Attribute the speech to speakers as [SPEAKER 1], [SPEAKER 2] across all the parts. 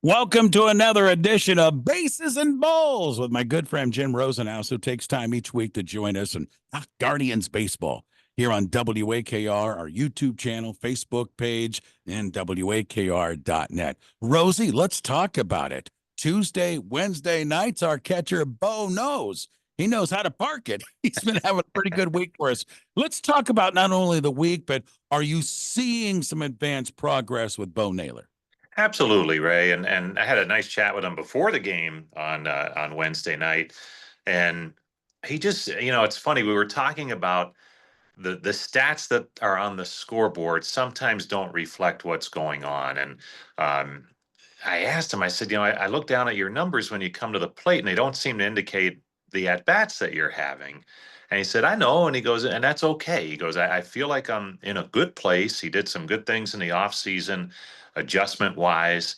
[SPEAKER 1] Welcome to another edition of Bases and Balls with my good friend Jim Rosenhaus, who takes time each week to join us and talk Guardians baseball here on WAKR, our YouTube channel, Facebook page, and WAKR.net. Rosie, let's talk about it. Tuesday, Wednesday nights, our catcher Bo knows. He knows how to park it. He's been having a pretty good week for us. Let's talk about not only the week, but are you seeing some advanced progress with Bo Naylor?
[SPEAKER 2] Absolutely, Ray. And I had a nice chat with him before the game on Wednesday night, and he just, it's funny. We were talking about the stats that are on the scoreboard sometimes don't reflect what's going on. And um, I asked him, I said, I look down at your numbers when you come to the plate, and they don't seem to indicate the at bats that you're having. And he said, I know. And he goes, and that's okay. He goes, I feel like I'm in a good place. He did some good things in the off season, adjustment wise.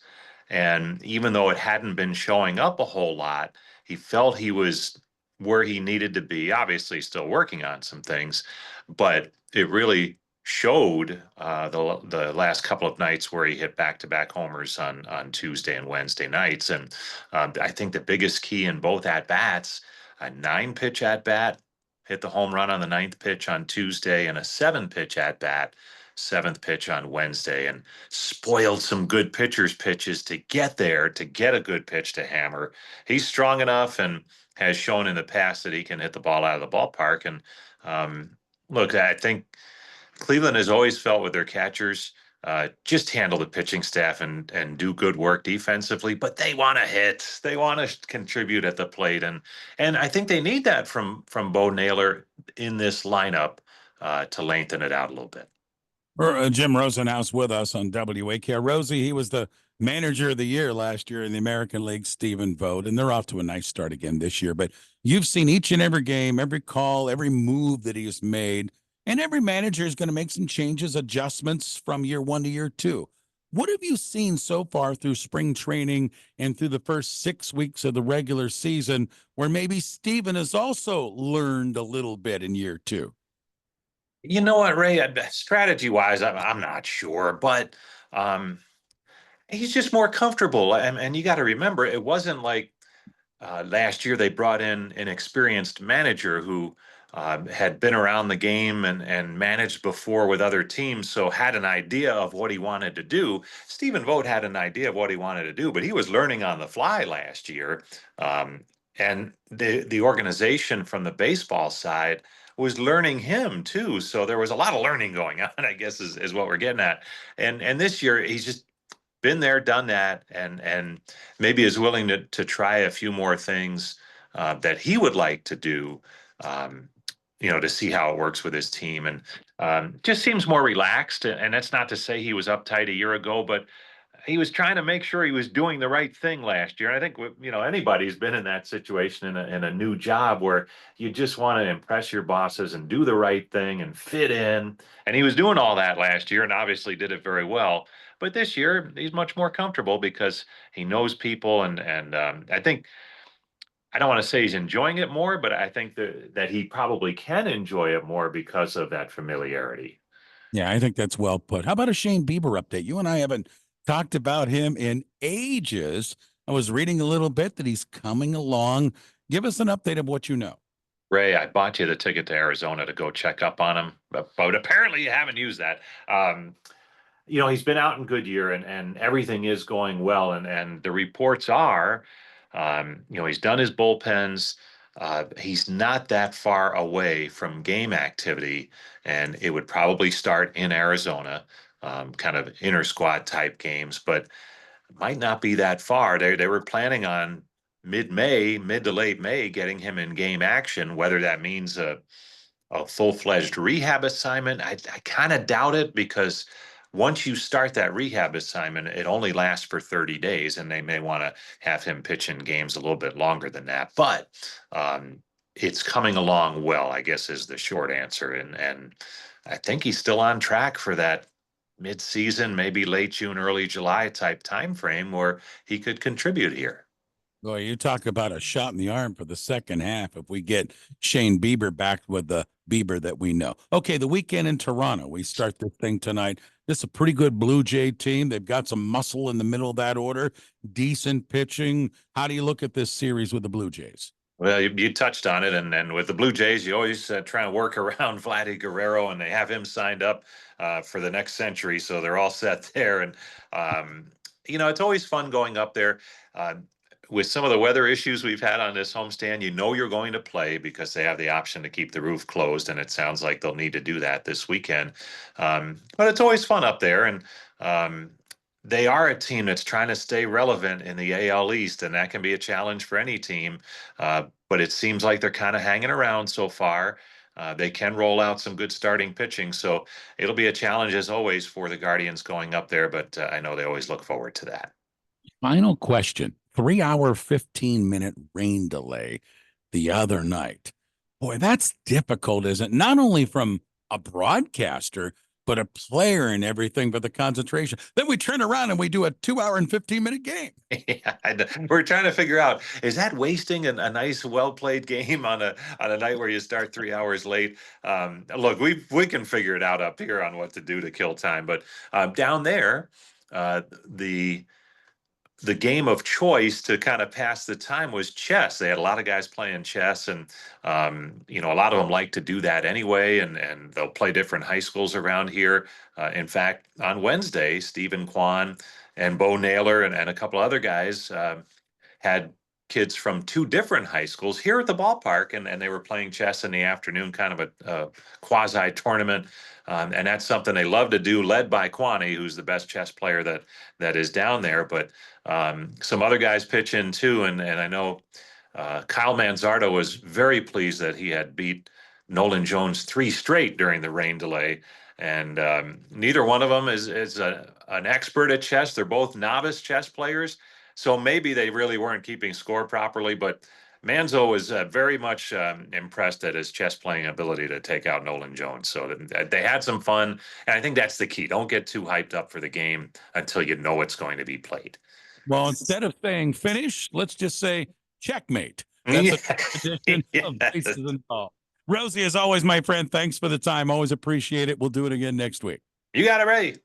[SPEAKER 2] And even though it hadn't been showing up a whole lot, he felt he was where he needed to be. Obviously, still working on some things, but it really showed the last couple of nights where he hit back-to-back homers on Tuesday and Wednesday nights. And I think the biggest key in both at bats, a 9 pitch at bat, hit the home run on the ninth pitch on Tuesday, and a 7 pitch at bat, seventh pitch on Wednesday, and spoiled some good pitchers' pitches to get there, to get a good pitch to hammer. He's strong enough and has shown in the past that he can hit the ball out of the ballpark. And um, look, I think Cleveland has always felt with their catchers, just handle the pitching staff and do good work defensively, but they want to hit. They want to contribute at the plate, and I think they need that from Bo Naylor in this lineup to lengthen it out a little bit.
[SPEAKER 1] Jim Rosenhaus with us on WAKR. Rosie, he was the manager of the year last year in the American League Stephen vote, and they're off to a nice start again this year. But you've seen each and every game, every call, every move that he has made, and every manager is going to make some changes, adjustments from year one to year two. What have you seen so far through spring training and through the first 6 weeks of the regular season where maybe Stephen has also learned a little bit in year two?
[SPEAKER 2] You know what, Ray? Strategy wise, I'm not sure, but um, he's just more comfortable. And you got to remember, it wasn't like last year they brought in an experienced manager who had been around the game and managed before with other teams, so had an idea of what he wanted to do. Stephen Vogt had an idea of what he wanted to do, but he was learning on the fly last year. Um, and the organization from the baseball side was learning him too. So there was a lot of learning going on, I guess is what we're getting at. And this year he's just been there, done that, and maybe is willing to try a few more things that he would like to do, um, to see how it works with his team, and just seems more relaxed. And that's not to say he was uptight a year ago, but he was trying to make sure he was doing the right thing last year. And I think anybody's been in that situation in a new job where you just want to impress your bosses and do the right thing and fit in. And he was doing all that last year and obviously did it very well. But this year he's much more comfortable because he knows people, and I think I don't want to say he's enjoying it more, but I think that he probably can enjoy it more because of that familiarity.
[SPEAKER 1] Yeah, I think that's well put. How about a Shane Bieber update? You and I haven't talked about him in ages. I was reading a little bit that he's coming along. Give us an update of what you know.
[SPEAKER 2] Ray, I bought you the ticket to Arizona to go check up on him, but apparently you haven't used that. He's been out in Goodyear, and everything is going well. And the reports are, he's done his bullpens. He's not that far away from game activity, and it would probably start in Arizona, kind of inter squad type games, but might not be that far. They were planning on mid-May, mid to late May, getting him in game action. Whether that means a full-fledged rehab assignment, I kind of doubt it, because once you start that rehab assignment, it only lasts for 30 days, and they may want to have him pitch in games a little bit longer than that. But it's coming along well, I guess, is the short answer. And I think he's still on track for that mid-season, maybe late June, early July type time frame where he could contribute here.
[SPEAKER 1] Boy, you talk about a shot in the arm for the second half if we get Shane Bieber back with the Bieber that we know. Okay, the weekend in Toronto. We start this thing tonight. This is a pretty good Blue Jay team. They've got some muscle in the middle of that order, decent pitching. How do you look at this series with the Blue Jays?
[SPEAKER 2] Well, you touched on it, and with the Blue Jays, you always try to work around Vladdy Guerrero, and they have him signed up for the next century, so they're all set there. And it's always fun going up there. Uh, with some of the weather issues we've had on this homestand, you're going to play because they have the option to keep the roof closed, and it sounds like they'll need to do that this weekend. But it's always fun up there, and um, they are a team that's trying to stay relevant in the AL East, and that can be a challenge for any team. But it seems like they're kind of hanging around so far. They can roll out some good starting pitching, so it'll be a challenge as always for the Guardians going up there. But I know they always look forward to that.
[SPEAKER 1] Final question. 3 hour, 15-minute rain delay the other night. Boy, that's difficult, isn't it? Not only from a broadcaster, but a player and everything for the concentration. Then we turn around and we do a 2 hour and 15-minute game.
[SPEAKER 2] Yeah, we're trying to figure out, is that wasting a nice, well played game on a night where you start 3 hours late? Look, we can figure it out up here on what to do to kill time, but down there, the game of choice to kind of pass the time was chess. They had a lot of guys playing chess, and a lot of them like to do that anyway, and they'll play different high schools around here. In fact, on Wednesday, Stephen Kwan and Bo Naylor and a couple other guys had kids from two different high schools here at the ballpark, and they were playing chess in the afternoon, kind of a quasi tournament. And that's something they love to do, led by Kwani, who's the best chess player that is down there. But some other guys pitch in too, and I know Kyle Manzardo was very pleased that he had beat Nolan Jones 3 straight during the rain delay. And neither one of them is an expert at chess. They're both novice chess players. So maybe they really weren't keeping score properly, but Manzo was very much impressed at his chess playing ability to take out Nolan Jones. So they had some fun. And I think that's the key. Don't get too hyped up for the game until you know it's going to be played.
[SPEAKER 1] Well, instead of saying finish, let's just say checkmate. That's a tradition of Bases and Balls. Rosie, as always, my friend, thanks for the time. Always appreciate it. We'll do it again next week.
[SPEAKER 2] You got it, Ray.